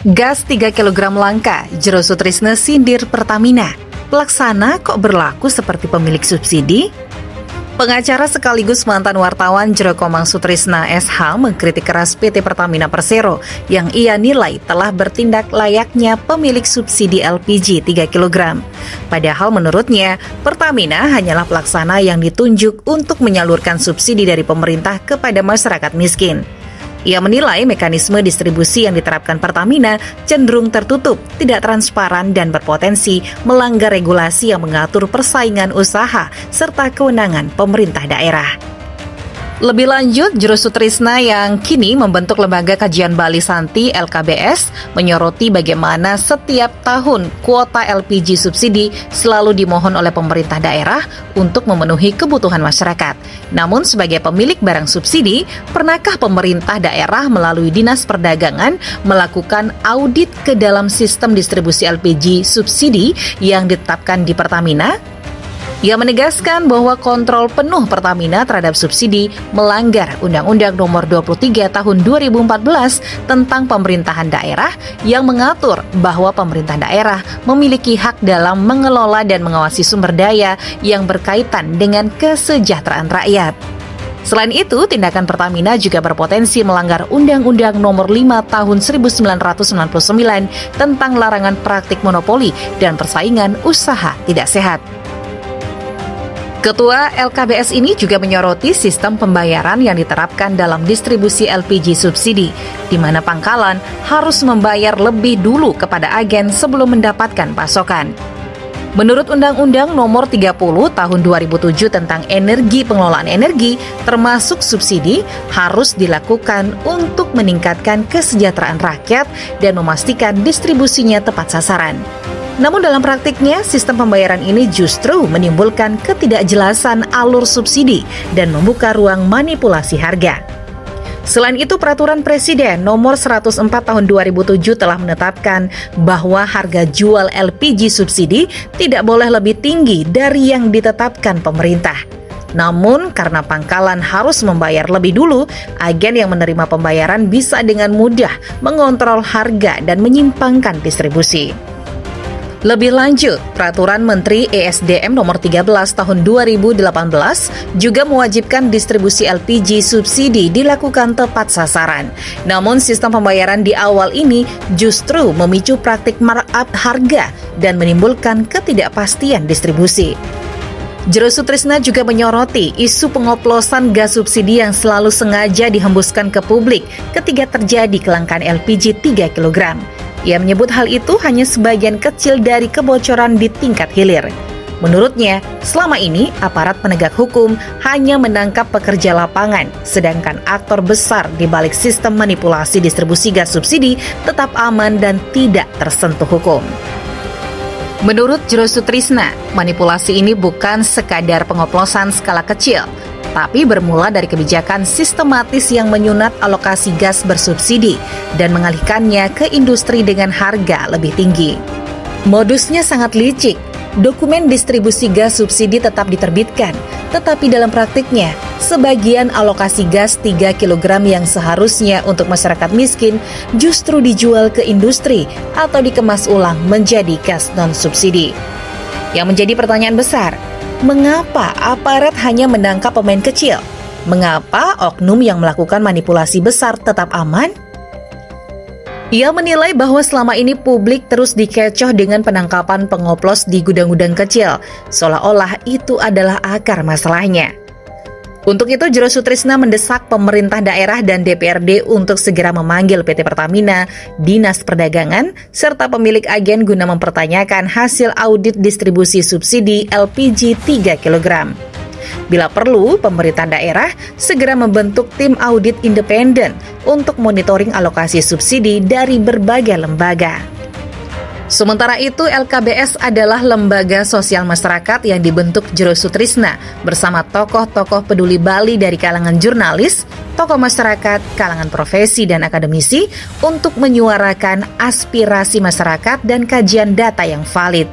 Gas 3 kg langka, Jero Sutrisna sindir Pertamina. Pelaksana kok berlaku seperti pemilik subsidi? Pengacara sekaligus mantan wartawan Jero Komang Sutrisna SH mengkritik keras PT Pertamina Persero yang ia nilai telah bertindak layaknya pemilik subsidi LPG 3 kg. Padahal menurutnya, Pertamina hanyalah pelaksana yang ditunjuk untuk menyalurkan subsidi dari pemerintah kepada masyarakat miskin. Ia menilai mekanisme distribusi yang diterapkan Pertamina cenderung tertutup, tidak transparan, dan berpotensi melanggar regulasi yang mengatur persaingan usaha serta kewenangan pemerintah daerah. Lebih lanjut, Jero Sutrisna yang kini membentuk Lembaga Kajian Bali Santi LKBS menyoroti bagaimana setiap tahun kuota LPG subsidi selalu dimohon oleh pemerintah daerah untuk memenuhi kebutuhan masyarakat. Namun sebagai pemilik barang subsidi, pernahkah pemerintah daerah melalui Dinas Perdagangan melakukan audit ke dalam sistem distribusi LPG subsidi yang ditetapkan di Pertamina? Ia menegaskan bahwa kontrol penuh Pertamina terhadap subsidi melanggar Undang-Undang Nomor 23 Tahun 2014 tentang pemerintahan daerah yang mengatur bahwa pemerintah daerah memiliki hak dalam mengelola dan mengawasi sumber daya yang berkaitan dengan kesejahteraan rakyat. Selain itu, tindakan Pertamina juga berpotensi melanggar Undang-Undang Nomor 5 Tahun 1999 tentang larangan praktik monopoli dan persaingan usaha tidak sehat. Ketua LKBS ini juga menyoroti sistem pembayaran yang diterapkan dalam distribusi LPG subsidi, di mana pangkalan harus membayar lebih dulu kepada agen sebelum mendapatkan pasokan. Menurut Undang-Undang Nomor 30 Tahun 2007 tentang energi pengelolaan energi, termasuk subsidi, harus dilakukan untuk meningkatkan kesejahteraan rakyat dan memastikan distribusinya tepat sasaran. Namun dalam praktiknya, sistem pembayaran ini justru menimbulkan ketidakjelasan alur subsidi dan membuka ruang manipulasi harga. Selain itu, Peraturan Presiden Nomor 104 Tahun 2007 telah menetapkan bahwa harga jual LPG subsidi tidak boleh lebih tinggi dari yang ditetapkan pemerintah. Namun, karena pangkalan harus membayar lebih dulu, agen yang menerima pembayaran bisa dengan mudah mengontrol harga dan menyimpangkan distribusi. Lebih lanjut, Peraturan Menteri ESDM Nomor 13 Tahun 2018 juga mewajibkan distribusi LPG subsidi dilakukan tepat sasaran. Namun sistem pembayaran di awal ini justru memicu praktik markup harga dan menimbulkan ketidakpastian distribusi. Jero Sutrisna juga menyoroti isu pengoplosan gas subsidi yang selalu sengaja dihembuskan ke publik ketika terjadi kelangkaan LPG 3 kg. Ia menyebut hal itu hanya sebagian kecil dari kebocoran di tingkat hilir. Menurutnya, selama ini aparat penegak hukum hanya menangkap pekerja lapangan, sedangkan aktor besar di balik sistem manipulasi distribusi gas subsidi tetap aman dan tidak tersentuh hukum. Menurut Jero Sutrisna, manipulasi ini bukan sekadar pengoplosan skala kecil, tapi bermula dari kebijakan sistematis yang menyunat alokasi gas bersubsidi dan mengalihkannya ke industri dengan harga lebih tinggi. Modusnya sangat licik. Dokumen distribusi gas subsidi tetap diterbitkan, tetapi dalam praktiknya, sebagian alokasi gas 3 kg yang seharusnya untuk masyarakat miskin justru dijual ke industri atau dikemas ulang menjadi gas non-subsidi. Yang menjadi pertanyaan besar, mengapa aparat hanya menangkap pemain kecil? Mengapa oknum yang melakukan manipulasi besar tetap aman? Ia menilai bahwa selama ini publik terus dikecoh dengan penangkapan pengoplos di gudang-gudang kecil, seolah-olah itu adalah akar masalahnya. Untuk itu, Jero Sutrisna mendesak pemerintah daerah dan DPRD untuk segera memanggil PT Pertamina, Dinas Perdagangan, serta pemilik agen guna mempertanyakan hasil audit distribusi subsidi LPG 3 kg. Bila perlu, pemerintah daerah segera membentuk tim audit independen untuk monitoring alokasi subsidi dari berbagai lembaga. Sementara itu, LKBS adalah lembaga sosial masyarakat yang dibentuk Jero Sutrisna bersama tokoh-tokoh peduli Bali dari kalangan jurnalis, tokoh masyarakat, kalangan profesi, dan akademisi untuk menyuarakan aspirasi masyarakat dan kajian data yang valid.